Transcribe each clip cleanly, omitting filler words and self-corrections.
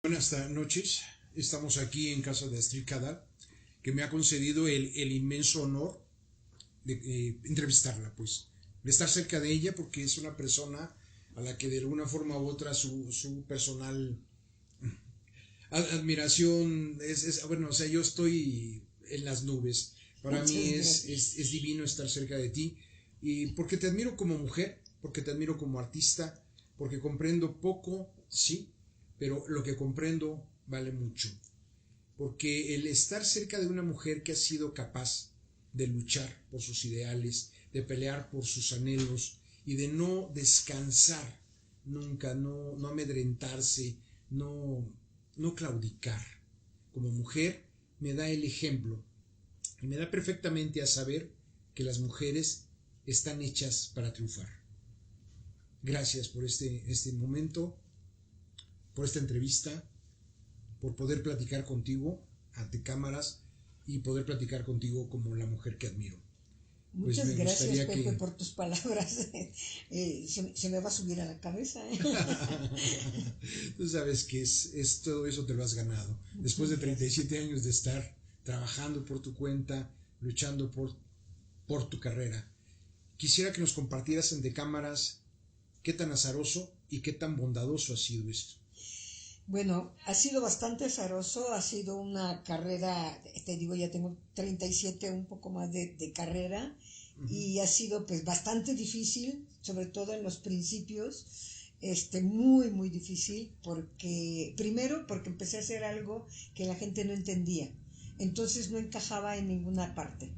Buenas noches, estamos aquí en casa de Astrid Kadal, que me ha concedido el inmenso honor de entrevistarla, pues, de estar cerca de ella, porque es una persona a la que de alguna forma u otra su personal admiración bueno, o sea, yo estoy en las nubes. Para mí Muchas gracias. es divino estar cerca de ti, y porque te admiro como mujer, porque te admiro como artista, porque comprendo poco, sí, pero lo que comprendo vale mucho. Porque el estar cerca de una mujer que ha sido capaz de luchar por sus ideales, de pelear por sus anhelos y de no descansar nunca, no amedrentarse, no, no claudicar. Como mujer me da el ejemplo y me da perfectamente a saber que las mujeres están hechas para triunfar. Gracias por este momento, por esta entrevista, por poder platicar contigo ante cámaras y poder platicar contigo como la mujer que admiro. Pues Muchas me gracias, gustaría Pepe, que... por tus palabras. Se me va a subir a la cabeza. Tú sabes que es todo eso te lo has ganado. Después de Muchas gracias. 37 años de estar trabajando por tu cuenta, luchando por tu carrera. Quisiera que nos compartieras ante cámaras qué tan azaroso y qué tan bondadoso ha sido esto. Bueno, ha sido bastante azaroso, ha sido una carrera, te digo, ya tengo 37, un poco más de carrera, Uh-huh. y ha sido pues bastante difícil, sobre todo en los principios, muy, muy difícil, porque, primero, porque empecé a hacer algo que la gente no entendía, entonces no encajaba en ninguna parte.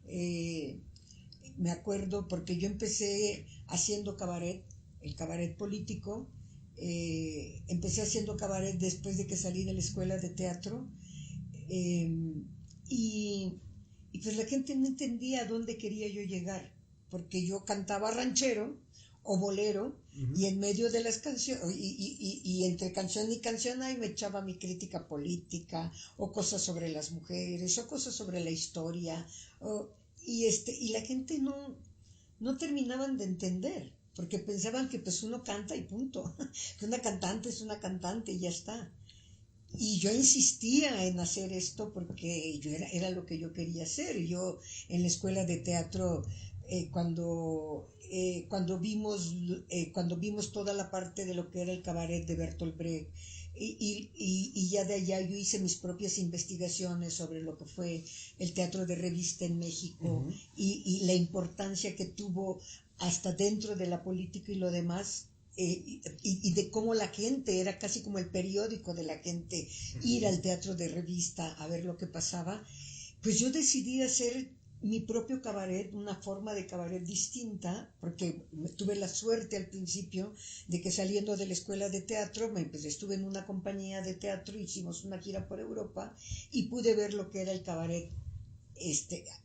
Eh, Me acuerdo porque yo empecé haciendo cabaret, el cabaret político. Empecé haciendo cabaret después de que salí de la escuela de teatro, eh, y, y pues la gente no entendía a dónde quería yo llegar, porque yo cantaba ranchero o bolero, Uh-huh. y en medio de las canciones, y entre canción y canción ahí me echaba mi crítica política, o cosas sobre las mujeres, o cosas sobre la historia, o, y la gente no terminaban de entender, porque pensaban que pues uno canta y punto, que una cantante es una cantante y ya está. Y yo insistía en hacer esto porque era lo que yo quería hacer. Yo en la escuela de teatro, cuando vimos toda la parte de lo que era el cabaret de Bertolt Brecht, y ya de allá yo hice mis propias investigaciones sobre lo que fue el teatro de revista en México, Uh-huh. y la importancia que tuvo hasta dentro de la política y lo demás, y de cómo la gente era casi como el periódico de la gente, ir Uh-huh. al teatro de revista a ver lo que pasaba. Pues yo decidí hacer mi propio cabaret, una forma de cabaret distinta, porque tuve la suerte al principio de que, saliendo de la escuela de teatro, pues estuve en una compañía de teatro, hicimos una gira por Europa y pude ver lo que era el cabaret,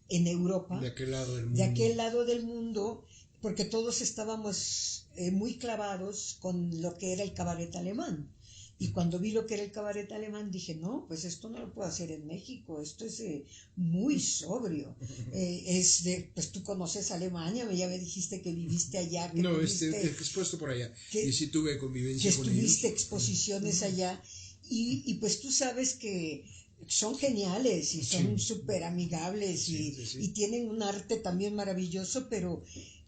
en De Europa, aquel lado del de mundo. aquel lado del mundo, porque todos estábamos muy clavados con lo que era el cabaret alemán. Y cuando vi lo que era el cabaret alemán, dije, no, pues esto no lo puedo hacer en México, esto es muy sobrio. Pues tú conoces Alemania, ya me dijiste que viviste allá, No, expuesto por allá. Y que, sí tuve que convivencia con estuviste ellos. exposiciones allá, y pues tú sabes que son geniales y son Sí, súper amigables, sí, sí, y sí. tienen un arte también maravilloso, pero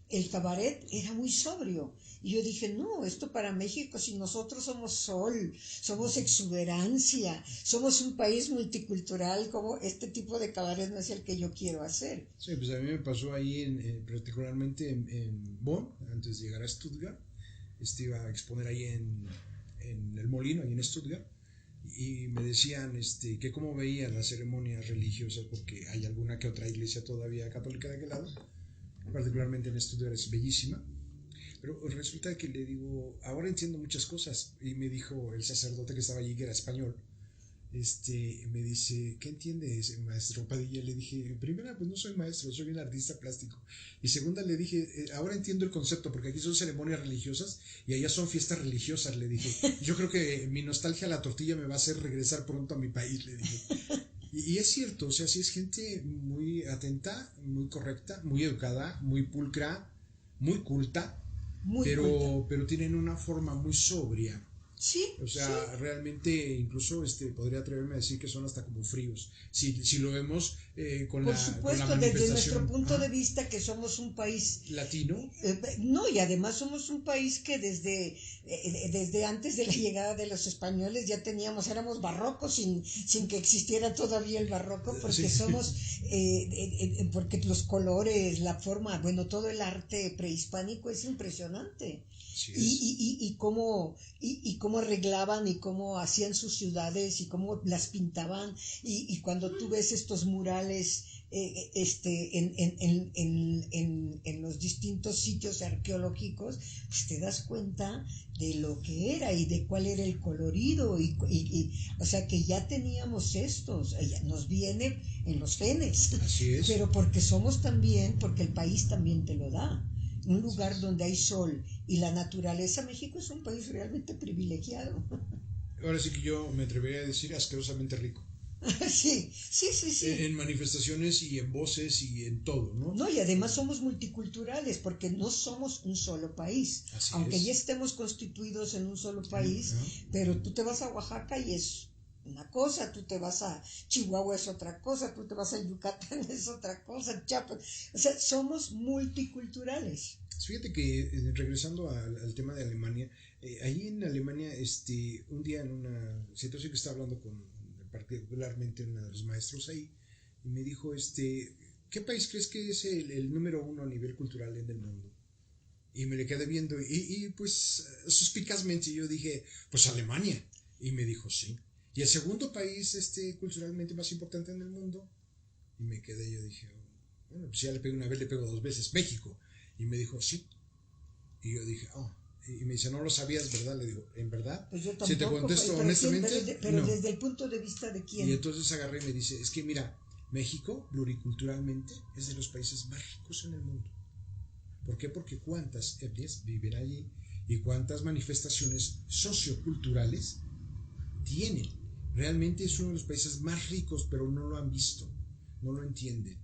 el cabaret era muy sobrio. Y yo dije, no, esto para México, si nosotros somos sol, somos exuberancia, somos un país multicultural, como este tipo de cabaret no es el que yo quiero hacer. Sí, pues a mí me pasó ahí, particularmente en Bonn, antes de llegar a Stuttgart. Iba a exponer ahí en el Molino, ahí en Stuttgart. Y me decían que cómo veía las ceremonias religiosas, porque hay alguna que otra iglesia todavía católica de aquel lado, particularmente en Stuttgart es bellísima. Pero resulta que le digo, ahora entiendo muchas cosas. Y me dijo el sacerdote que estaba allí, que era español, me dice, ¿qué entiendes, maestro Padilla? Le dije, primera, pues no soy maestro, soy un artista plástico. Y segunda, le dije, ahora entiendo el concepto, porque aquí son ceremonias religiosas y allá son fiestas religiosas, le dije. Yo creo que mi nostalgia a la tortilla me va a hacer regresar pronto a mi país, le dije. Y es cierto, o sea, sí es gente muy atenta, muy correcta, muy educada, muy pulcra, muy culta, Muy culta. pero tienen una forma muy sobria. Sí, O sea, sí. realmente incluso podría atreverme a decir que son hasta como fríos. Si lo vemos Por con la supuesto, desde nuestro manifestación, punto de vista que somos un país, latino. no, y además somos un país que desde antes de la llegada de los españoles ya éramos barrocos sin que existiera todavía el barroco, porque Sí, porque los colores, la forma, bueno, todo el arte prehispánico es impresionante. así Y, es. y cómo arreglaban y cómo hacían sus ciudades y cómo las pintaban y cuando tú ves estos murales en los distintos sitios arqueológicos, pues te das cuenta de lo que era y de cuál era el colorido o sea que ya teníamos nos viene en los genes, Así es. pero porque el país también te lo da. Un lugar donde hay sol y la naturaleza, México es un país realmente privilegiado. Ahora sí que yo me atrevería a decir asquerosamente rico. Sí, sí, sí, sí. En manifestaciones y en voces y en todo, ¿no? No, y además somos multiculturales porque no somos un solo país. Así Aunque ya es. estemos constituidos en un solo país, pero tú te vas a Oaxaca y es una cosa, tú te vas a Chihuahua es otra cosa, tú te vas a Yucatán es otra cosa, Chiapas. O sea, somos multiculturales. Fíjate que regresando al tema de Alemania, ahí en Alemania, un día en una situación que estaba hablando con particularmente uno de los maestros ahí, y me dijo, ¿qué país crees que es el número uno a nivel cultural en el mundo? Y me le quedé viendo y pues suspicazmente yo dije, pues Alemania. Y me dijo, sí. ¿Y el segundo país culturalmente más importante en el mundo? Y me quedé, yo dije, oh, bueno, pues ya le pego una vez, le pego dos veces, México. Y me dijo, sí. Y yo dije, oh. Y me dice, no lo sabías, ¿verdad? Le digo, ¿en verdad? Pues yo Si te tampoco, contesto pero, honestamente, pero no. desde el punto de vista de quién. Y entonces agarré y me dice, es que mira, México, pluriculturalmente, es de los países más ricos en el mundo. ¿Por qué? Porque cuántas etnias viven allí y cuántas manifestaciones socioculturales tienen. Realmente es uno de los países más ricos, pero no lo han visto, no lo entienden.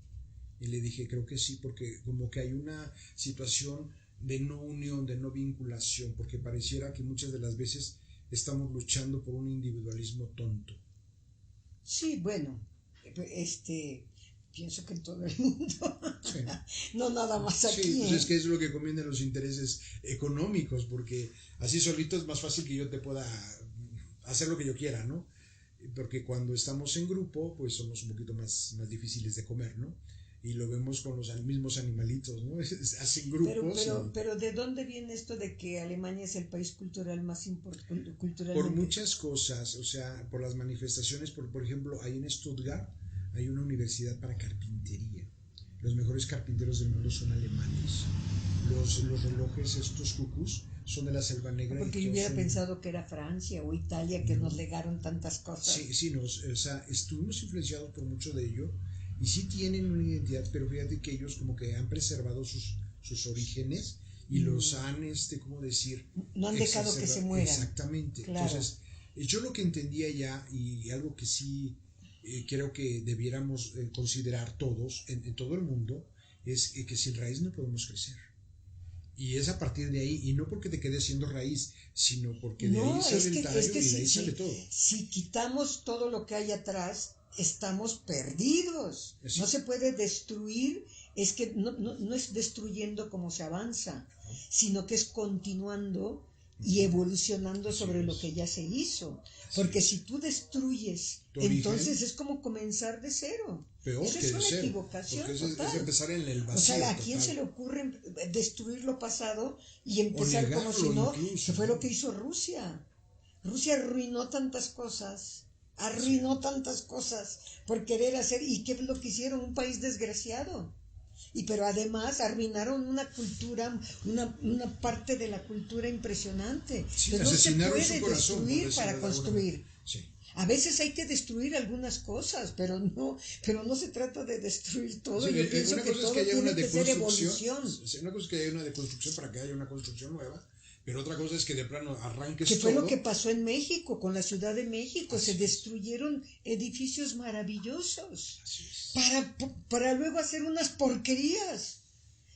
Y le dije, creo que sí, porque como que hay una situación de no unión, de no vinculación, porque pareciera que muchas de las veces estamos luchando por un individualismo tonto. Sí, bueno, pienso que en todo el mundo, Sí. no nada más Sí, aquí, pues es que es lo que conviene los intereses económicos, porque así solito es más fácil que yo te pueda hacer lo que yo quiera, ¿no? Porque cuando estamos en grupo, pues somos un poquito más difíciles de comer, ¿no? Y lo vemos con los mismos animalitos, ¿no? Hacen grupos y pero ¿de dónde viene esto de que Alemania es el país cultural más importante por culturalmente? muchas cosas, o sea, por las manifestaciones, por ejemplo, ahí en Stuttgart hay una universidad para carpintería. Los mejores carpinteros del mundo son alemanes. Los relojes, estos cucús, son de la Selva Negra y Porque yo todos hubiera son... pensado que era Francia o Italia que No. nos legaron tantas cosas. Sí, sí, o sea, estuvimos influenciados por mucho de ello y sí tienen una identidad, pero fíjate que ellos como que han preservado sus orígenes y los han, ¿cómo decir? No han dejado que se mueran. Exactamente. Claro. Entonces, yo lo que entendía ya y algo que sí creo que debiéramos considerar todos, en todo el mundo, es que sin raíz no podemos crecer. Y es a partir de ahí, y no porque te quedes siendo raíz, sino porque de ahí No, sale el tallo y de ahí si, sale todo. si quitamos todo lo que hay atrás, estamos perdidos. Sí. No se puede destruir, es que no es destruyendo como se avanza, sino que es continuando y evolucionando sobre lo que ya se hizo. Porque si tú destruyes, entonces es como comenzar de cero. Peor Eso que es de una cero, equivocación porque total. es empezar en el vacío. O sea, ¿a total. quién se le ocurre destruir lo pasado y empezar como si no? Incluso, Que fue lo que hizo Rusia. Rusia arruinó tantas cosas por querer hacer. ¿Y qué es lo que hicieron? Un país desgraciado. Pero además arruinaron una cultura, una parte de la cultura impresionante. Sí, Entonces no se puede su corazón, destruir para construir. Sí. A veces hay que destruir algunas cosas, pero no se trata de destruir todo. Sí, yo pienso que todo tiene que ser evolución. Una cosa es que haya una deconstrucción para que haya una construcción nueva, pero otra cosa es que de plano arranques que fue todo. lo que pasó en México, con la Ciudad de México. Se destruyeron edificios maravillosos para luego hacer unas porquerías.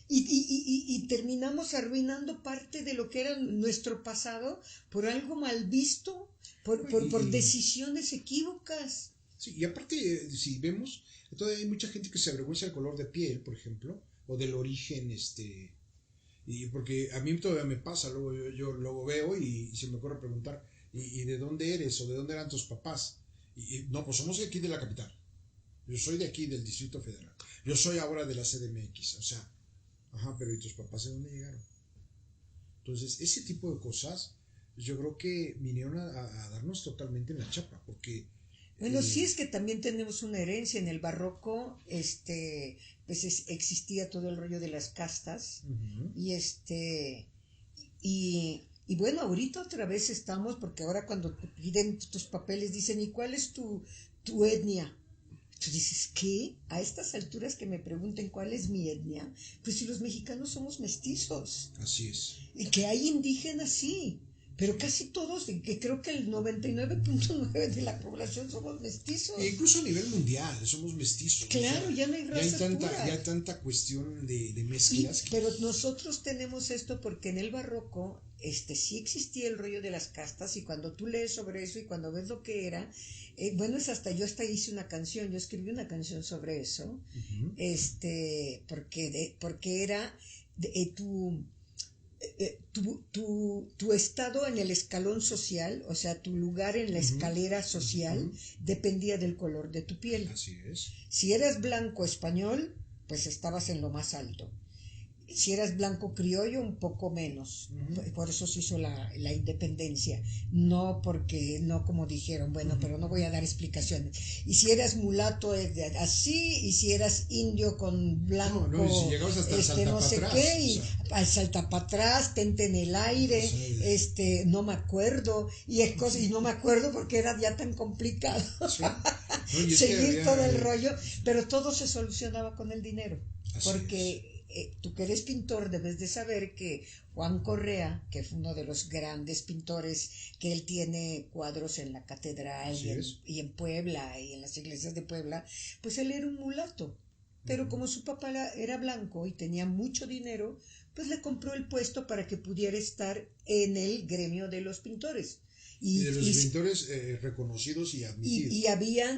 Y terminamos arruinando parte de lo que era nuestro pasado por algo mal visto, por decisiones equívocas. Sí, y aparte, si vemos, todavía hay mucha gente que se avergüenza del color de piel, por ejemplo, o del origen, y porque a mí todavía me pasa, luego yo luego veo y se me ocurre preguntar, ¿y de dónde eres? ¿O de dónde eran tus papás? No, pues somos de aquí de la capital. Yo soy de aquí, del Distrito Federal. Yo soy ahora de la CDMX, o sea, ajá, pero ¿y tus papás de dónde llegaron? Entonces, ese tipo de cosas, yo creo que vinieron a darnos totalmente en la chapa, porque... Bueno, sí es que también tenemos una herencia en el barroco, pues existía todo el rollo de las castas, uh-huh. y bueno, ahorita otra vez estamos, porque ahora cuando te piden tus papeles dicen, ¿y cuál es tu etnia? Tú dices, ¿qué? A estas alturas que me pregunten cuál es mi etnia, pues si los mexicanos somos mestizos. Así es. Y que hay indígenas, sí, pero casi todos, que creo que el 99.9 de la población somos mestizos. E incluso a nivel mundial somos mestizos. Claro, o sea, ya no hay razas ya hay tanta cuestión de mezclas. Pero nosotros tenemos esto porque en el barroco sí existía el rollo de las castas, y cuando tú lees sobre eso y cuando ves lo que era, bueno, yo hasta hice una canción, yo escribí una canción sobre eso, uh-huh. Porque era tu estado en el escalón social, o sea, tu lugar en la escalera social, uh-huh. dependía del color de tu piel. Así es. Si eras blanco español, pues estabas en lo más alto. Si eras blanco criollo, un poco menos. Uh-huh. Por eso se hizo la independencia. No como dijeron, bueno, uh-huh. pero no voy a dar explicaciones. Y si eras mulato, así, y si eras indio con blanco, no, y si llegabas hasta el salta no sé atrás, qué, y al salta para atrás, tente en el aire, sí. No me acuerdo, y no me acuerdo porque era ya tan complicado. Sí. No, seguir todo el rollo, pero todo se solucionaba con el dinero. Porque tú que eres pintor debes de saber que Juan Correa, que fue uno de los grandes pintores, que él tiene cuadros en la catedral y en Puebla y en las iglesias de Puebla, pues él era un mulato, pero como su papá era blanco y tenía mucho dinero, pues le compró el puesto para que pudiera estar en el gremio de los pintores. Y de los pintores reconocidos y admitidos.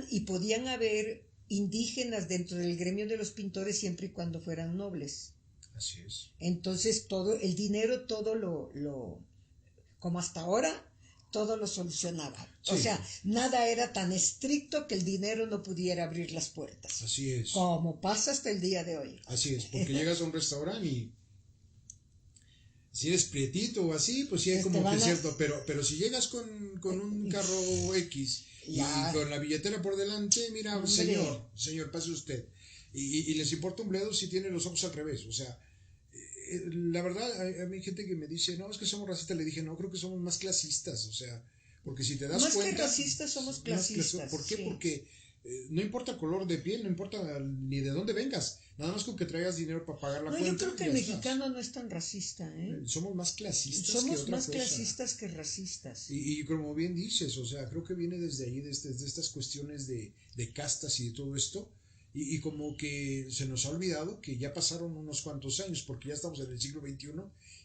Y podían haber indígenas dentro del gremio de los pintores siempre y cuando fueran nobles. Así es. Entonces el dinero todo lo como hasta ahora, todo lo solucionaba. Sí. O sea, nada era tan estricto que el dinero no pudiera abrir las puertas. Así es. Como pasa hasta el día de hoy. Así es, porque llegas a un restaurante y si eres prietito o así, pues sí hay como que es cierto, pero si llegas con un carro X y con la billetera por delante, mira, hombre. señor, pase usted. Y les importa un bledo si tiene los ojos al revés. O sea, la verdad, a mí hay gente que me dice, no, es que somos racistas. Le dije, no, creo que somos más clasistas. O sea, porque si te das cuenta... Más que racistas, somos clasistas. ¿Por qué? Sí. Porque no importa el color de piel, no importa ni de dónde vengas. Nada más con que traigas dinero para pagar la cuenta. Yo creo que el mexicano no es tan racista, ¿eh? Somos más clasistas Somos más clasistas que racistas. Y como bien dices, o sea, creo que viene desde ahí, desde estas cuestiones de castas y de todo esto. Y como que se nos ha olvidado que ya pasaron unos cuantos años, porque ya estamos en el siglo XXI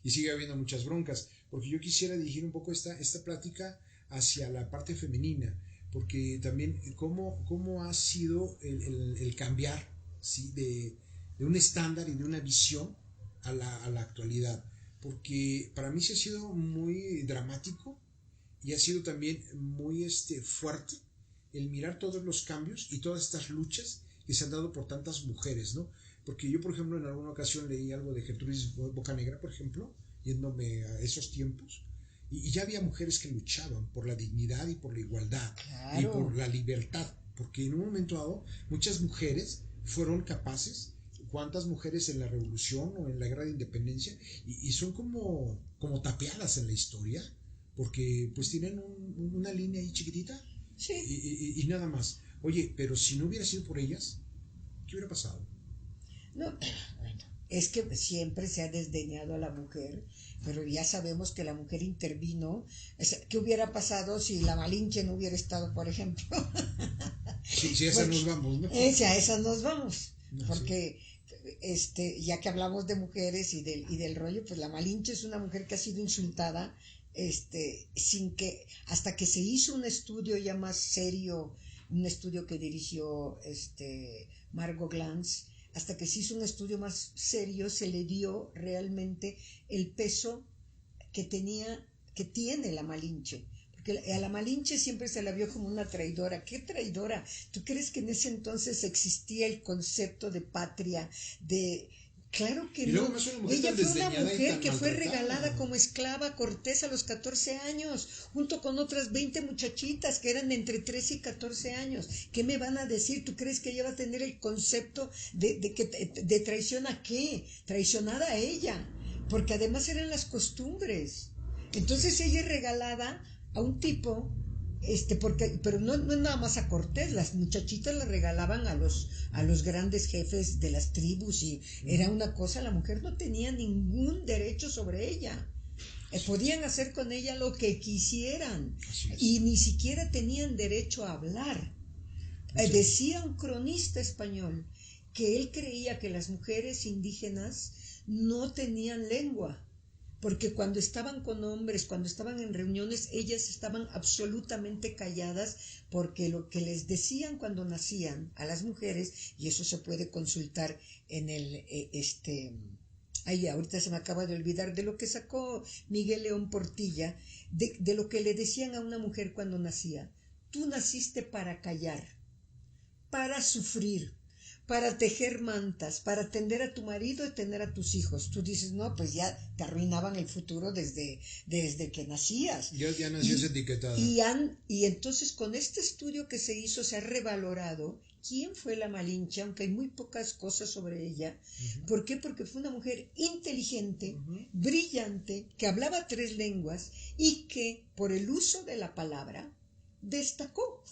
y sigue habiendo muchas broncas. Porque yo quisiera dirigir un poco esta plática hacia la parte femenina, porque también cómo ha sido el cambiar, ¿sí? de un estándar y de una visión a la actualidad. Porque para mí se ha sido muy dramático y ha sido también muy fuerte el mirar todos los cambios y todas estas luchas que se han dado por tantas mujeres, ¿no? Porque yo, por ejemplo, en alguna ocasión leí algo de Gertrudis Bocanegra, por ejemplo, yéndome a esos tiempos, y ya había mujeres que luchaban por la dignidad y por la igualdad, claro. Y por la libertad, porque en un momento dado muchas mujeres fueron capaces, cuántas mujeres en la revolución o en la guerra de independencia, y son como tapeadas en la historia, porque pues tienen una línea ahí chiquitita, sí. y nada más. Oye, pero si no hubiera sido por ellas, ¿qué hubiera pasado? No, bueno, es que siempre se ha desdeñado a la mujer, pero ya sabemos que la mujer intervino. ¿Qué hubiera pasado si la Malinche no hubiera estado, por ejemplo? Sí, a esa nos vamos, ¿no? A esa nos vamos, porque ya que hablamos de mujeres y del rollo, pues la Malinche es una mujer que ha sido insultada, hasta que se hizo un estudio ya más serio, un estudio que dirigió Margot Glantz, hasta que se hizo un estudio más serio, se le dio realmente el peso que tiene la Malinche. Porque a la Malinche siempre se la vio como una traidora. ¿Qué traidora? ¿Tú crees que en ese entonces existía el concepto de patria, Claro que no. Ella fue una mujer que fue regalada como esclava a Cortés a los 14 años, junto con otras 20 muchachitas que eran entre 13 y 14 años. ¿Qué me van a decir? ¿Tú crees que ella va a tener el concepto de traición a qué? Traicionada a ella, porque además eran las costumbres. Entonces ella es regalada a un tipo, pero no es nada más a Cortés, las muchachitas la regalaban a los grandes jefes de las tribus y era una cosa, la mujer no tenía ningún derecho sobre ella. Podían hacer con ella lo que quisieran y ni siquiera tenían derecho a hablar. Decía un cronista español que él creía que las mujeres indígenas no tenían lengua, porque cuando estaban con hombres, cuando estaban en reuniones, ellas estaban absolutamente calladas, porque lo que les decían cuando nacían a las mujeres, y eso se puede consultar en ahorita se me acaba de olvidar, de lo que sacó Miguel León Portilla, de lo que le decían a una mujer cuando nacía: tú naciste para callar, para sufrir, para tejer mantas, para atender a tu marido y tener a tus hijos. Tú dices, no, pues ya te arruinaban el futuro desde que nacías. Ya nacías etiquetada. Y entonces con este estudio que se hizo se ha revalorado quién fue la Malinche, aunque hay muy pocas cosas sobre ella. Uh-huh. ¿Por qué? Porque fue una mujer inteligente, uh-huh, brillante, que hablaba 3 lenguas y que por el uso de la palabra destacó.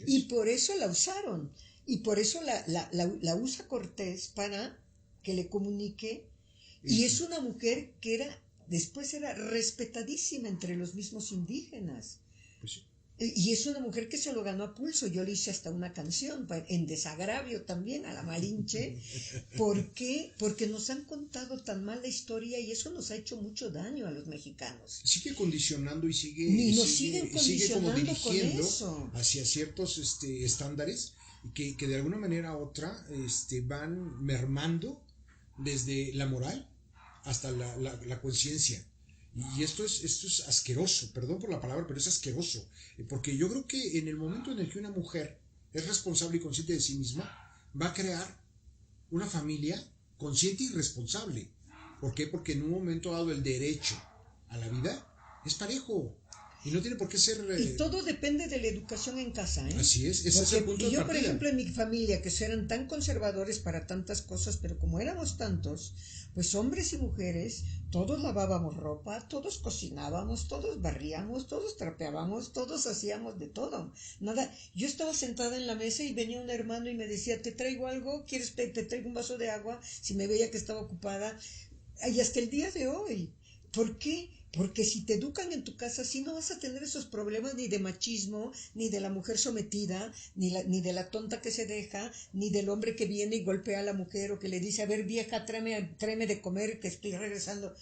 Y por eso la usaron. Y por eso la usa Cortés para que le comunique. Y es una mujer que después era respetadísima entre los mismos indígenas. Pues sí. Y es una mujer que se lo ganó a pulso. Yo le hice hasta una canción en desagravio también a la Malinche. ¿Por qué? Porque nos han contado tan mal la historia y eso nos ha hecho mucho daño a los mexicanos. Sigue condicionando y sigue condicionando como dirigiendo con eso hacia ciertos estándares que de alguna manera u otra van mermando desde la moral hasta la conciencia. Y esto es asqueroso, perdón por la palabra, pero es asqueroso, porque yo creo que en el momento en el que una mujer es responsable y consciente de sí misma, va a crear una familia consciente y responsable. ¿Por qué? Porque en un momento dado el derecho a la vida es parejo. Y no tiene por qué ser... Y todo depende de la educación en casa, ¿eh? Así es, ese es el punto de partida. Yo, por ejemplo, en mi familia, que eran tan conservadores para tantas cosas, pero como éramos tantos, pues hombres y mujeres, todos lavábamos ropa, todos cocinábamos, todos barríamos, todos trapeábamos, todos hacíamos de todo. Nada, yo estaba sentada en la mesa y venía un hermano y me decía, ¿te traigo algo? ¿Quieres te traigo un vaso de agua? Si me veía que estaba ocupada. Y hasta el día de hoy. ¿Por qué? Porque si te educan en tu casa, sí no vas a tener esos problemas ni de machismo, ni de la mujer sometida, ni de la tonta que se deja, ni del hombre que viene y golpea a la mujer o que le dice, a ver vieja, tráeme de comer que estoy regresando.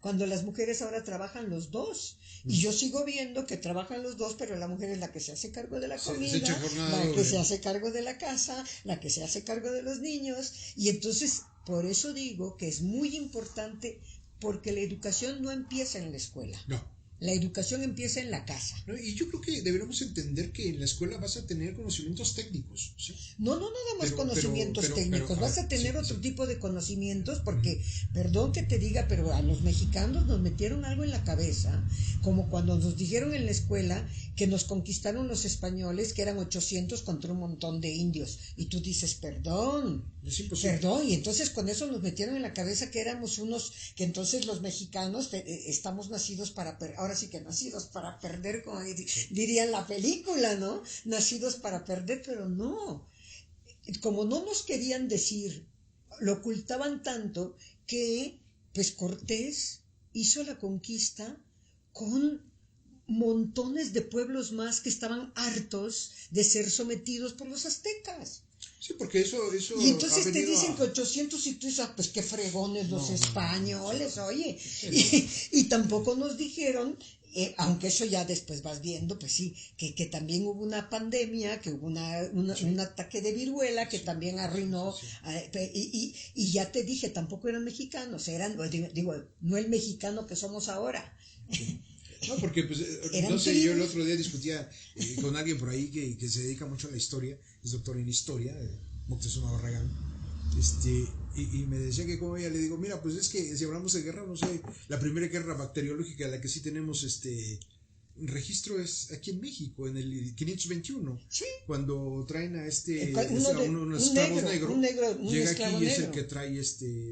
Cuando las mujeres ahora trabajan los dos. Y yo sigo viendo que trabajan los dos, pero la mujer es la que se hace cargo de la comida, la que se hace cargo de la casa, la que se hace cargo de los niños. Y entonces, por eso digo que es muy importante, porque la educación no empieza en la escuela. No. La educación empieza en la casa. No, y yo creo que deberíamos entender que en la escuela vas a tener conocimientos técnicos, ¿sí? No nada más conocimientos técnicos, vas a tener otro tipo de conocimientos, porque, perdón que te diga, pero a los mexicanos nos metieron algo en la cabeza, como cuando nos dijeron en la escuela que nos conquistaron los españoles, que eran 800 contra un montón de indios, y tú dices, perdón, y entonces con eso nos metieron en la cabeza que éramos que entonces los mexicanos estamos nacidos para ahora sí que nacidos para perder, como diría la película, ¿no? Nacidos para perder, pero no. Como no nos querían decir, lo ocultaban tanto que, pues Cortés hizo la conquista con montones de pueblos más que estaban hartos de ser sometidos por los aztecas. Sí, porque eso Y entonces ha te venido dicen que 800 y tú dices, pues qué fregones los españoles, oye. Sí, Y tampoco nos dijeron, aunque eso ya después vas viendo, pues sí, que también hubo una pandemia, que hubo un ataque de viruela que también arruinó. Y ya te dije, tampoco eran mexicanos, eran, digo, no el mexicano que somos ahora. sí. No, porque pues, Eran no sé, yo el tribus. otro día discutía con alguien por ahí que se dedica mucho a la historia, es doctor en historia, Moctezuma Barragán, y me decía que como ella le digo, mira, pues es que si hablamos de guerra, no sé, la primera guerra bacteriológica, la que sí tenemos registro es aquí en México, en el 521, Sí. cuando traen a unos Un esclavos negro, negros, un llega aquí esclavo y es el negro. que trae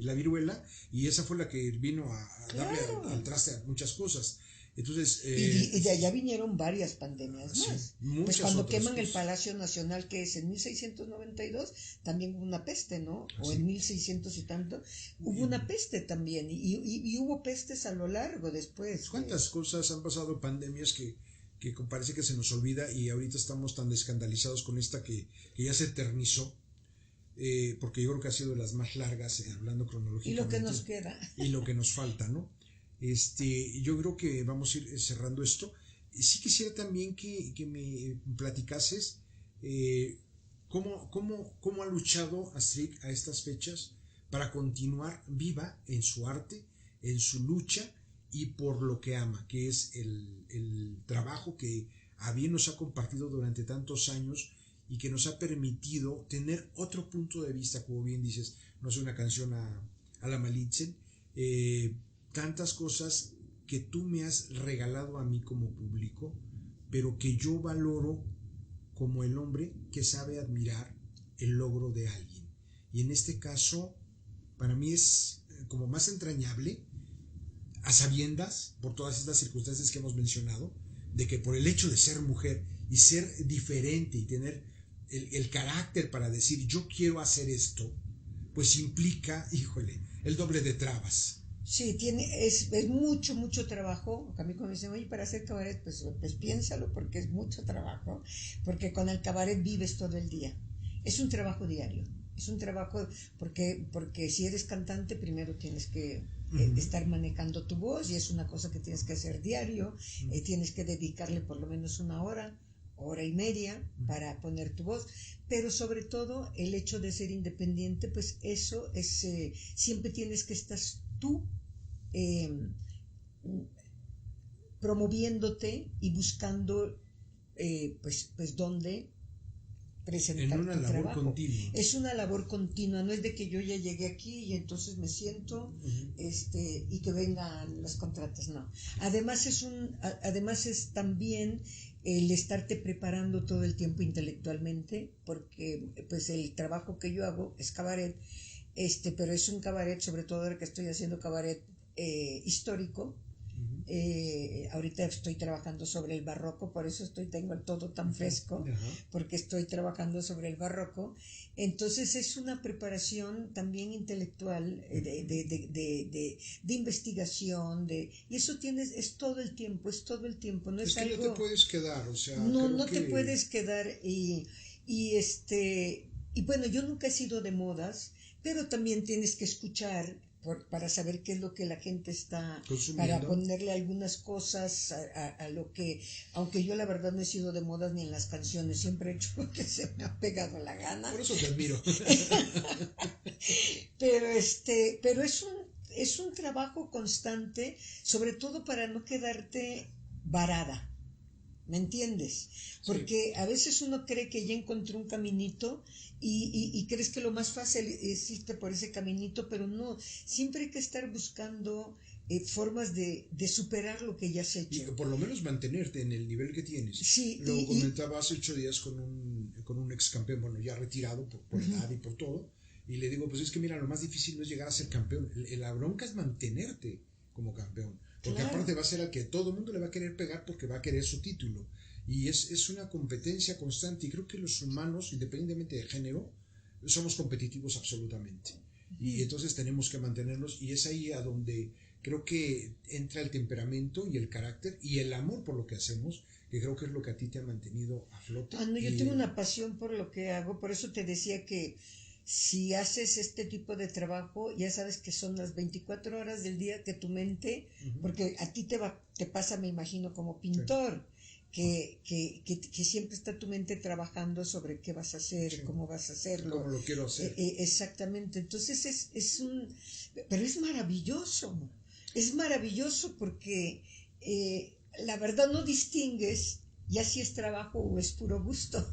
la viruela, y esa fue la que vino a darle Claro. al traste a muchas cosas. Entonces, Y de allá vinieron varias pandemias sí, más. Pues muchas cuando otras queman el cosas. Palacio Nacional, que es en 1692, también hubo una peste, ¿no? O Así. en 1600 y tanto, hubo una peste también. Y hubo pestes a lo largo después. ¿Cuántas cosas han pasado, pandemias que parece que se nos olvida y ahorita estamos tan escandalizados con esta que ya se eternizó? Porque yo creo que ha sido de las más largas, hablando cronológicamente. Y lo que nos queda. Y lo que nos falta, ¿no? Yo creo que vamos a ir cerrando esto. Sí quisiera también que me platicases cómo ha luchado Astrid a estas fechas para continuar viva en su arte, en su lucha y por lo que ama, que es el trabajo que a bien nos ha compartido durante tantos años y que nos ha permitido tener otro punto de vista, como bien dices, no es una canción a la Malitzin, tantas cosas que tú me has regalado a mí como público, pero que yo valoro como el hombre que sabe admirar el logro de alguien. Y en este caso, para mí es como más entrañable, a sabiendas, por todas estas circunstancias que hemos mencionado, de que por el hecho de ser mujer y ser diferente y tener el carácter para decir yo quiero hacer esto, pues implica, híjole, el doble de trabas. Sí, es mucho, mucho trabajo. A mí cuando me dicen, oye, para hacer cabaret, pues piénsalo porque es mucho trabajo. Porque con el cabaret vives todo el día. Es un trabajo diario. Es un trabajo porque si eres cantante, primero tienes que estar manejando tu voz y es una cosa que tienes que hacer diario. Tienes que dedicarle por lo menos una hora y media para poner tu voz, pero sobre todo el hecho de ser independiente, pues eso es, siempre tienes que estar tú promoviéndote y buscando pues dónde presentar en una tu labor trabajo. Continua. Es una labor continua, no es de que yo ya llegué aquí y entonces me siento y que vengan las contratas, no. Además es también el estarte preparando todo el tiempo intelectualmente, porque pues el trabajo que yo hago es cabaret, pero es un cabaret, sobre todo ahora que estoy haciendo cabaret histórico. Ahorita estoy trabajando sobre el barroco, por eso tengo todo tan fresco, porque estoy trabajando sobre el barroco. Entonces es una preparación también intelectual, de investigación, y eso es todo el tiempo, no es que algo, no te puedes quedar, o sea, no te puedes quedar y bueno, yo nunca he sido de modas, pero también tienes que escuchar para saber qué es lo que la gente está consumiendo, para ponerle algunas cosas a lo que, aunque yo la verdad no he sido de modas ni en las canciones, siempre he hecho lo que se me ha pegado la gana. Por eso te admiro. pero es un trabajo constante, sobre todo para no quedarte varada. ¿Me entiendes? Porque sí. A veces uno cree que ya encontró un caminito y crees que lo más fácil es irte por ese caminito, pero no, siempre hay que estar buscando formas de superar lo que ya has hecho. Y por lo menos mantenerte en el nivel que tienes. Sí, lo comentaba hace 8 días con un ex campeón, bueno, ya retirado por edad y por todo, y le digo, pues es que mira, lo más difícil no es llegar a ser campeón, la bronca es mantenerte como campeón. Porque claro. Aparte va a ser al que todo el mundo le va a querer pegar porque va a querer su título. Y es una competencia constante. Y creo que los humanos, independientemente de género, somos competitivos absolutamente. Y entonces tenemos que mantenernos. Y es ahí a donde creo que entra el temperamento y el carácter y el amor por lo que hacemos, que creo que es lo que a ti te ha mantenido a flote. No, yo tengo una pasión por lo que hago, por eso te decía que si haces este tipo de trabajo, ya sabes que son las 24 horas del día que tu mente, porque a ti te pasa, me imagino, como pintor, que siempre está tu mente trabajando sobre qué vas a hacer, cómo vas a hacerlo. Cómo lo quiero hacer. Exactamente, entonces pero es maravilloso porque la verdad no distingues ya si es trabajo o es puro gusto.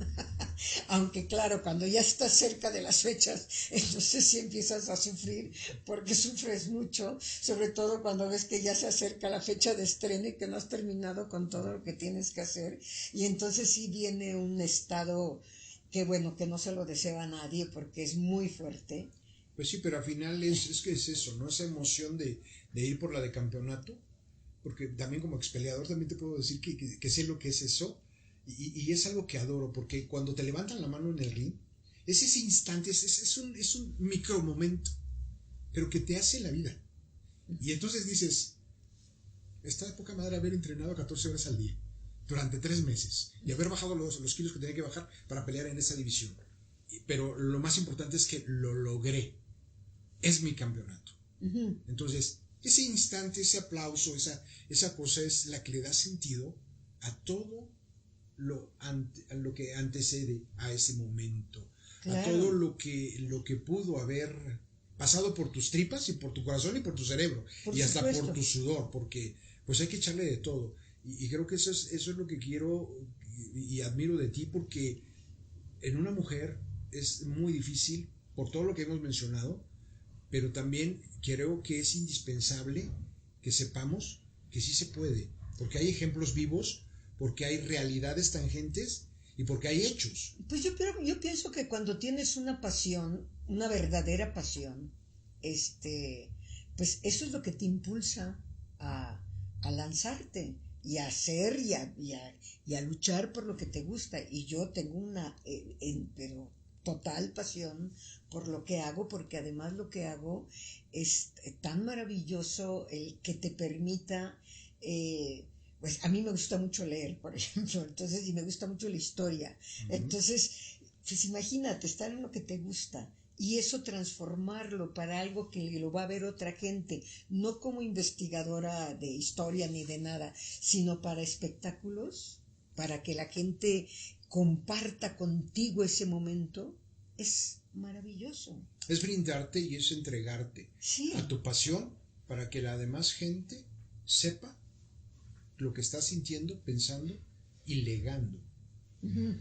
Aunque claro, cuando ya estás cerca de las fechas, entonces sí empiezas a sufrir, porque sufres mucho, sobre todo cuando ves que ya se acerca la fecha de estreno y que no has terminado con todo lo que tienes que hacer, y entonces sí viene un estado que bueno, que no se lo deseo a nadie porque es muy fuerte. Pues sí, pero al final es que es eso, ¿no? Esa emoción de ir por la de campeonato, porque también como expeleador también te puedo decir que sé lo que es eso, y es algo que adoro, porque cuando te levantan la mano en el ring, es ese instante, es un micro momento, pero que te hace la vida. Y entonces dices, está de poca madre haber entrenado 14 horas al día, durante 3 meses, y haber bajado los kilos que tenía que bajar para pelear en esa división. Pero lo más importante es que lo logré, es mi campeonato. Entonces, ese instante, ese aplauso, esa cosa es la que le da sentido a todo a lo que antecede a ese momento, claro. A todo lo que pudo haber pasado por tus tripas y por tu corazón y por tu cerebro, por y hasta supuesto. Por tu sudor, porque pues hay que echarle de todo. Y creo que eso es lo que quiero y admiro de ti, porque en una mujer es muy difícil por todo lo que hemos mencionado, pero también creo que es indispensable que sepamos que sí se puede, porque hay ejemplos vivos, porque hay realidades tangentes y porque hay hechos. Pues yo pienso que cuando tienes una pasión, una verdadera pasión, pues eso es lo que te impulsa a lanzarte y a hacer y a luchar por lo que te gusta. Y yo tengo una pero total pasión por lo que hago, porque además lo que hago es tan maravilloso el que te permita, pues a mí me gusta mucho leer, por ejemplo, entonces, y me gusta mucho la historia, entonces, pues imagínate, estar en lo que te gusta y eso transformarlo para algo que lo va a ver otra gente, no como investigadora de historia ni de nada, sino para espectáculos, para que la gente comparta contigo ese momento, es maravilloso. Es brindarte y es entregarte a tu pasión para que la demás gente sepa lo que estás sintiendo, pensando y legando.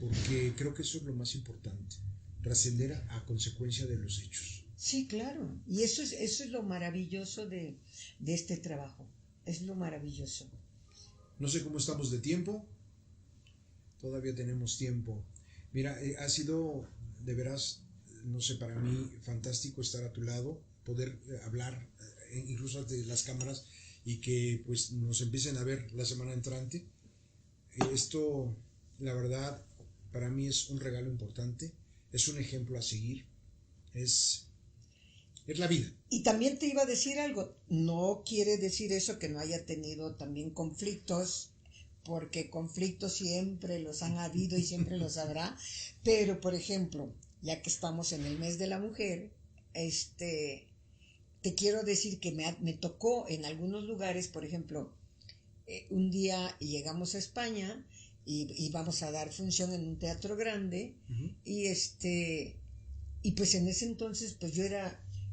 Porque creo que eso es lo más importante, trascender a consecuencia de los hechos. Sí, claro. Y eso es lo maravilloso de este trabajo. Es lo maravilloso. No sé cómo estamos de tiempo. Todavía tenemos tiempo. Mira, ha sido de veras, no sé, para mí fantástico estar a tu lado, poder hablar incluso ante las cámaras y que pues nos empiecen a ver la semana entrante. Esto, la verdad, para mí es un regalo importante, es un ejemplo a seguir, es la vida. Y también te iba a decir algo, no quiere decir eso que no haya tenido también conflictos, porque conflictos siempre los han habido y siempre los habrá, pero por ejemplo, ya que estamos en el mes de la mujer, te quiero decir que me tocó en algunos lugares, por ejemplo, un día llegamos a España y íbamos a dar función en un teatro grande, y pues en ese entonces pues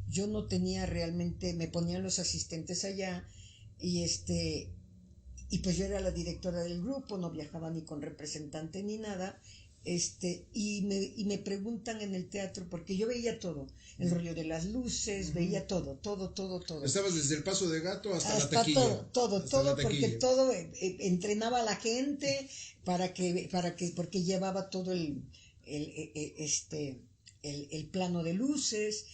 yo no tenía realmente, me ponían los asistentes allá y pues yo era la directora del grupo, no viajaba ni con representante ni nada, y me preguntan en el teatro, porque yo veía todo, el rollo de las luces, veía todo. Estabas desde el paso de gato hasta la taquilla. Todo, porque todo entrenaba a la gente porque llevaba todo el plano de luces,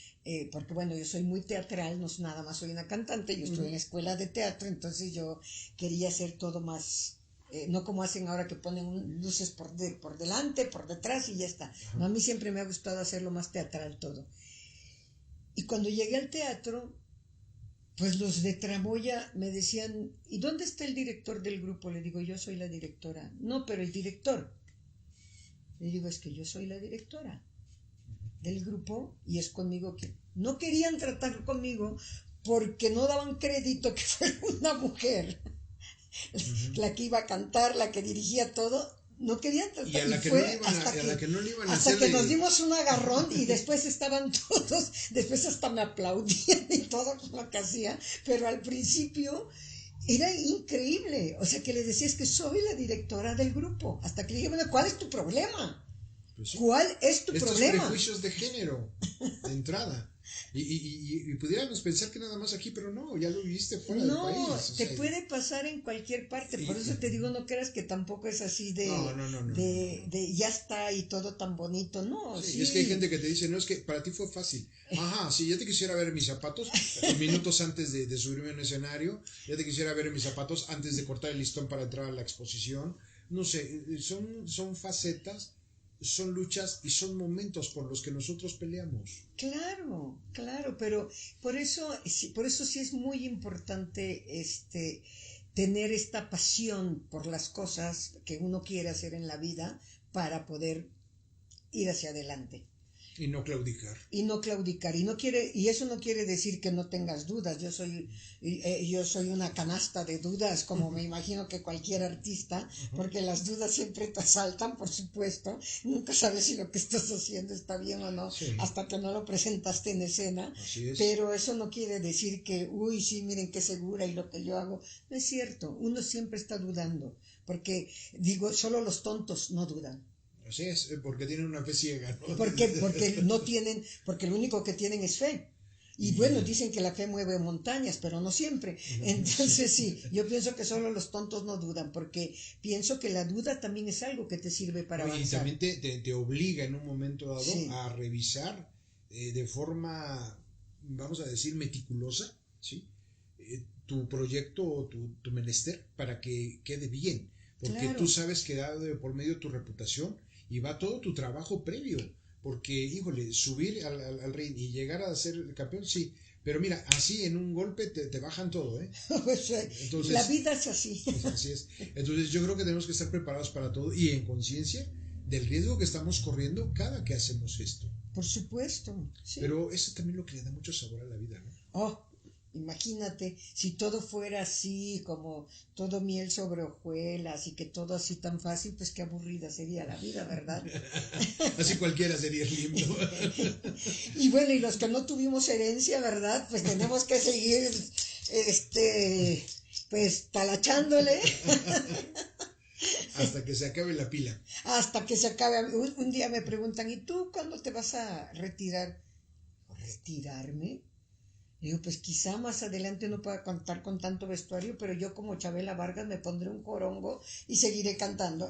porque bueno, yo soy muy teatral, no nada más soy una cantante, yo estuve en la escuela de teatro, entonces yo quería hacer todo más, no como hacen ahora que ponen luces por delante, por detrás y ya está. No, a mí siempre me ha gustado hacerlo más teatral todo. Y cuando llegué al teatro, Pues los de Tramoya me decían, ¿y dónde está el director del grupo? Le digo, yo soy la directora. No, pero el director. Le digo, es que yo soy la directora del grupo y es conmigo que no querían tratar conmigo porque no daban crédito que fuera una mujer la que iba a cantar, la que dirigía todo. No querían tratar. Y a la que fue no le iban hasta a, a la que no le iban a hasta hacer que de... nos dimos un agarrón y después estaban todos, después hasta me aplaudían y todo lo que hacía, pero al principio era increíble. O sea, que le decía, es que soy la directora del grupo. Hasta que le dije, bueno, ¿cuál es tu problema? Pues sí. ¿Cuál es tu Estos problema? prejuicios de género, de entrada. Y pudiéramos pensar que nada más aquí, pero no, ya lo viviste fuera del país. No, te puede pasar en cualquier parte. Por eso te digo, no creas que tampoco es así No. de ya está y todo tan bonito. No, Sí, sí. es que hay gente que te dice, no, es que para ti fue fácil. Ajá, sí, ya te quisiera ver mis zapatos minutos antes de subirme a un escenario, ya te quisiera ver mis zapatos antes de cortar el listón para entrar a la exposición. No sé, son facetas, son luchas y son momentos por los que nosotros peleamos. Claro, claro, pero por eso sí es muy importante tener esta pasión por las cosas que uno quiere hacer en la vida para poder ir hacia adelante. Y no claudicar. Y no claudicar. Y eso no quiere decir que no tengas dudas. Yo soy una canasta de dudas, como me imagino que cualquier artista, porque las dudas siempre te asaltan, por supuesto. Nunca sabes si lo que estás haciendo está bien o no, Sí. hasta que no lo presentaste en escena. Así es. Pero eso no quiere decir que, uy, sí, miren qué segura y lo que yo hago. No es cierto. Uno siempre está dudando, porque digo, solo los tontos no dudan. Así es, porque tienen una fe ciega, ¿no? Porque lo único que tienen es fe. Y bueno, dicen que la fe mueve montañas, pero no siempre. Entonces sí, yo pienso que solo los tontos no dudan, porque pienso que la duda también es algo que te sirve para avanzar. Y también te obliga en un momento dado Sí. a revisar de forma, vamos a decir, meticulosa, ¿sí? Tu proyecto o tu menester para que quede bien. Porque Claro. tú sabes que da por medio tu reputación y va todo tu trabajo previo. Porque, híjole, subir al ring y llegar a ser campeón, sí. Pero mira, así en un golpe te bajan todo, ¿eh? Entonces, la vida es así. Así es. Entonces yo creo que tenemos que estar preparados para todo y en conciencia del riesgo que estamos corriendo cada que hacemos esto. Por supuesto. Sí. Pero eso también es lo que le da mucho sabor a la vida, ¿no? Oh, imagínate, si todo fuera así, como todo miel sobre hojuelas y que todo así tan fácil, pues qué aburrida sería la vida, ¿verdad? Así cualquiera sería lindo. Y bueno, y los que no tuvimos herencia, ¿verdad? Pues tenemos que seguir, pues talachándole. Hasta que se acabe la pila. Hasta que se acabe. Un día me preguntan, ¿y tú cuándo te vas a retirar? ¿Retirarme? Digo, pues quizá más adelante no pueda contar con tanto vestuario, pero yo como Chabela Vargas me pondré un corongo y seguiré cantando.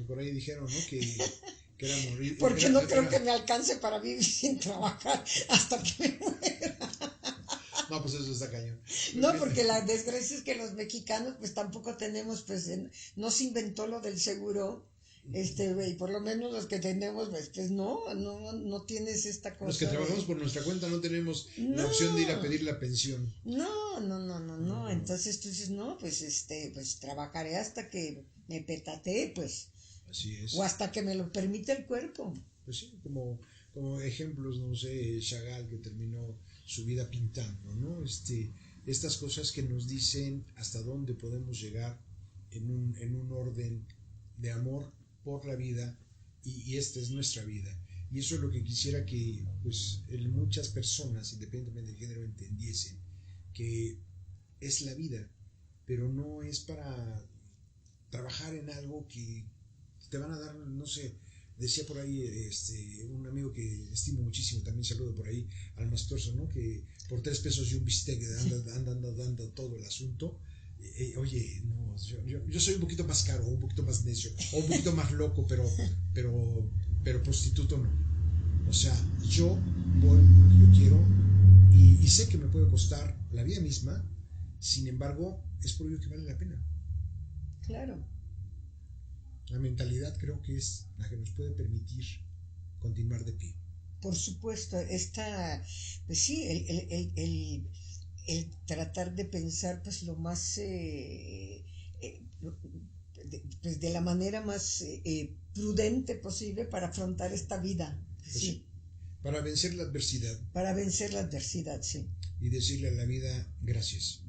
Por ahí dijeron, ¿no? Que era morir. Porque no creo que me alcance para vivir sin trabajar hasta que me muera. No, pues eso está cañón. No, porque la desgracia es que los mexicanos pues tampoco tenemos, pues no se inventó lo del seguro. Y por lo menos los que tenemos, pues no tienes esta cosa. Los que trabajamos por nuestra cuenta no tenemos la No. opción de ir a pedir la pensión. No. Entonces tú dices, no, pues pues trabajaré hasta que me petatee, pues. Así es. O hasta que me lo permita el cuerpo. Pues sí, como ejemplos, no sé, Chagall que terminó su vida pintando, ¿no? Estas cosas que nos dicen hasta dónde podemos llegar en un orden de amor por la vida y esta es nuestra vida. Y eso es lo que quisiera que pues muchas personas, independientemente del género, entendiesen, que es la vida, pero no es para trabajar en algo que te van a dar, no sé, decía por ahí un amigo que estimo muchísimo, también saludo por ahí al Mastuerzo, ¿no? Que por 3 pesos y un bistec anda todo el asunto. Oye, no, yo soy un poquito más caro, un poquito más necio, o un poquito más loco, pero prostituto no. O sea, yo voy porque yo quiero y sé que me puede costar la vida misma, sin embargo, es por ello que vale la pena. Claro. La mentalidad creo que es la que nos puede permitir continuar de pie. Por supuesto, pues sí, el tratar de pensar pues lo más, pues de la manera más prudente posible para afrontar esta vida, Pues sí, sí, para vencer la adversidad para vencer la adversidad, sí. y decirle a la vida gracias.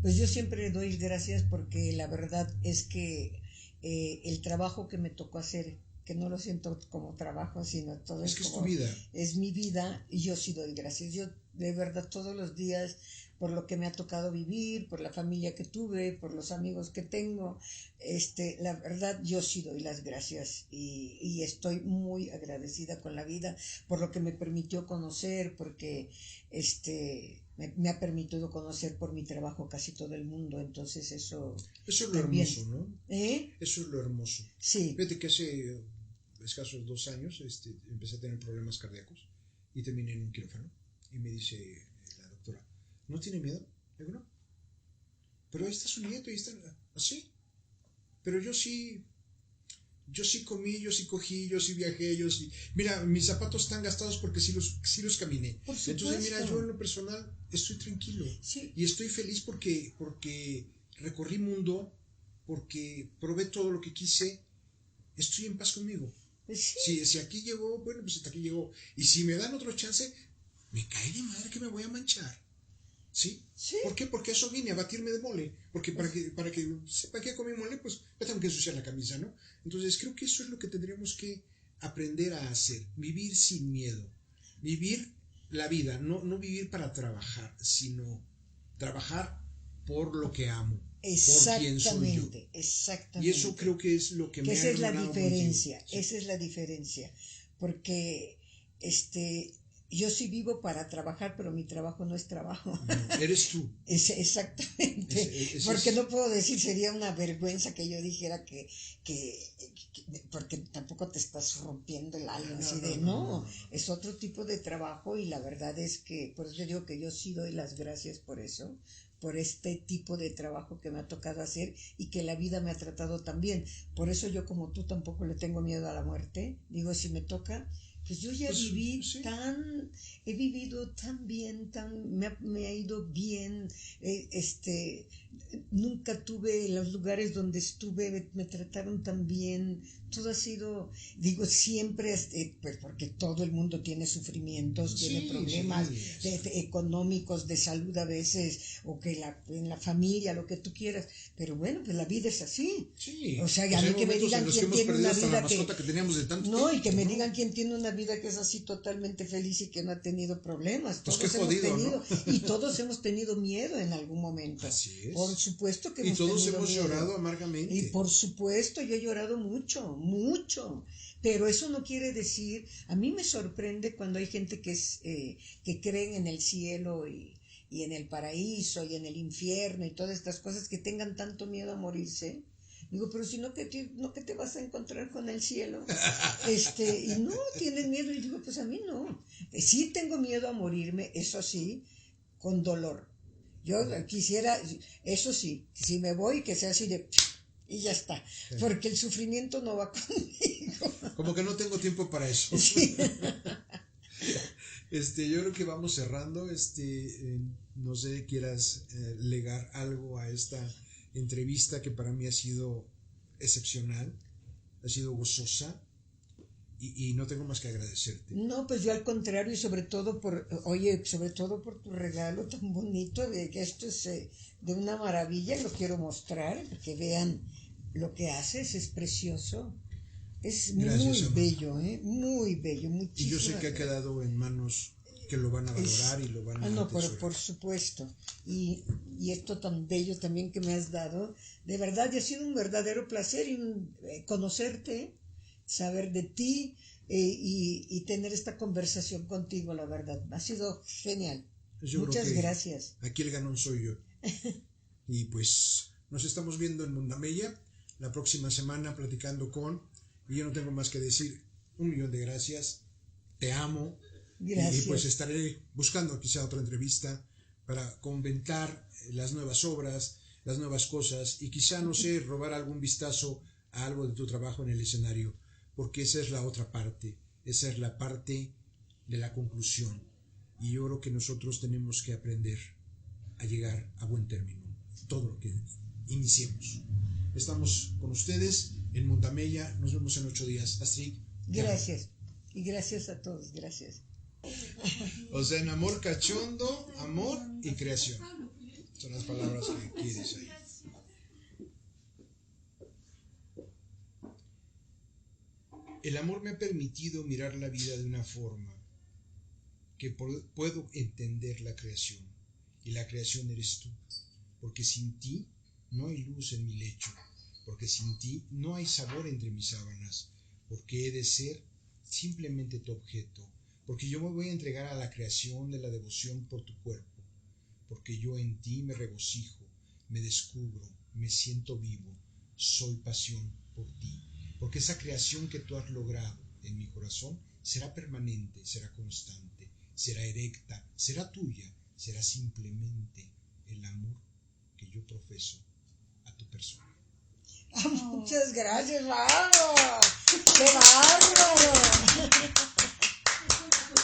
Pues yo siempre doy gracias porque la verdad es que el trabajo que me tocó hacer, que no lo siento como trabajo, sino todo Es es que es tu como, vida. es mi vida y yo sí doy gracias. Yo de verdad todos los días por lo que me ha tocado vivir, por la familia que tuve, por los amigos que tengo, la verdad yo sí doy las gracias y estoy muy agradecida con la vida por lo que me permitió conocer, porque me ha permitido conocer por mi trabajo casi todo el mundo, entonces eso Eso es lo también. hermoso, ¿no? Eso es lo hermoso. Sí. Fíjate que hace escasos 2 años empecé a tener problemas cardíacos y terminé en un quirófano y me dice la doctora, ¿no tiene miedo? Le digo, no, pero ahí está su nieto y está así, pero yo sí comí, yo sí cogí, yo sí viajé, yo sí, mira, mis zapatos están gastados porque sí los caminé. Por supuesto. Entonces mira, yo en lo personal estoy tranquilo, sí. Y estoy feliz porque recorrí mundo, porque probé todo lo que quise, estoy en paz conmigo. Sí. Si aquí llegó, bueno, pues hasta aquí llegó. Y si me dan otro chance, me cae de madre que me voy a manchar. ¿Sí? Sí. ¿Por qué? Porque a eso vine, a batirme de mole. Porque para que sepa que comí mole, pues me tengo que ensuciar la camisa, ¿no? Entonces creo que eso es lo que tendríamos que aprender a hacer. Vivir sin miedo. Vivir la vida. No vivir para trabajar, sino trabajar por lo que amo. Por quien soy yo. Exactamente. Y eso creo que es lo que me ha esa es la diferencia, sí. Esa es la diferencia, porque yo sí vivo para trabajar, pero mi trabajo no es trabajo. No, eres tú. Exactamente. Porque no puedo decir, sería una vergüenza que yo dijera que porque tampoco te estás rompiendo el alma, así de no, es otro tipo de trabajo y la verdad es que, por eso digo que yo sí doy las gracias por eso, por este tipo de trabajo que me ha tocado hacer y que la vida me ha tratado tan bien. Por eso yo como tú tampoco le tengo miedo a la muerte. Digo, si me toca, pues yo ya viví sí. He vivido tan bien, me ha ido bien, nunca tuve, en los lugares donde estuve me trataron tan bien, todo ha sido, digo, siempre, pues porque todo el mundo tiene sufrimientos, tiene problemas económicos, de salud a veces, o que en la familia, lo que tú quieras, pero bueno, pues la vida es así. Sí. O sea, a mí que me digan quién tiene una vida que teníamos de tanto no, tiempo, y que me digan quién tiene una vida que es así totalmente feliz y que no ha tenido problemas. Pues todos qué jodido, hemos tenido, ¿no? Y todos hemos tenido miedo en algún momento. Así es. Por supuesto que y hemos todos tenido hemos miedo. llorado amargamente. Y por supuesto, yo he llorado mucho, mucho. Pero eso no quiere decir, a mí me sorprende cuando hay gente que creen en el cielo y en el paraíso y en el infierno y todas estas cosas, que tengan tanto miedo a morirse. Digo, pero si no que te vas a encontrar con el cielo. Y no, tienen miedo. Y digo, pues a mí no. Sí tengo miedo a morirme, eso sí, con dolor. Yo quisiera, eso sí, si me voy, que sea así de... Y ya está, sí. Porque el sufrimiento no va conmigo. Como que no tengo tiempo para eso. Sí. Yo creo que vamos cerrando. No sé, quieras legar algo a esta entrevista que para mí ha sido excepcional, ha sido gozosa y no tengo más que agradecerte. No, pues yo al contrario y sobre todo por tu regalo tan bonito, de que esto es de una maravilla, lo quiero mostrar, que vean lo que haces, es precioso, es Gracias, muy bello, muy bello, muchísimas y yo sé que ha quedado en manos que lo van a valorar y lo van a no, pero por supuesto, y esto tan bello también que me has dado, de verdad, ha sido un verdadero placer conocerte, saber de ti y tener esta conversación contigo, la verdad, ha sido genial. Muchas gracias. Aquí el ganón soy yo. Y pues nos estamos viendo en Mundamella la próxima semana platicando y yo no tengo más que decir, 1,000,000 de gracias, te amo. Gracias. Y pues estaré buscando quizá otra entrevista para comentar las nuevas obras, las nuevas cosas y quizá, no sé, robar algún vistazo a algo de tu trabajo en el escenario, porque esa es la otra parte, esa es la parte de la conclusión. Y yo creo que nosotros tenemos que aprender a llegar a buen término todo lo que iniciemos. Estamos con ustedes en Montamella. Nos vemos en 8 días. Astrid. Gracias. Y gracias a todos. Gracias. O sea, en amor cachondo, amor y creación. Son las palabras que quieres ahí. El amor me ha permitido mirar la vida de una forma que puedo entender la creación. Y la creación eres tú. Porque sin ti no hay luz en mi lecho. Porque sin ti no hay sabor entre mis sábanas. Porque he de ser simplemente tu objeto. Porque yo me voy a entregar a la creación de la devoción por tu cuerpo. Porque yo en ti me regocijo, me descubro, me siento vivo. Soy pasión por ti. Porque esa creación que tú has logrado en mi corazón será permanente, será constante, será erecta, será tuya, será simplemente el amor que yo profeso a tu persona. Muchas gracias, ¡vamos! ¡Qué bárbaro!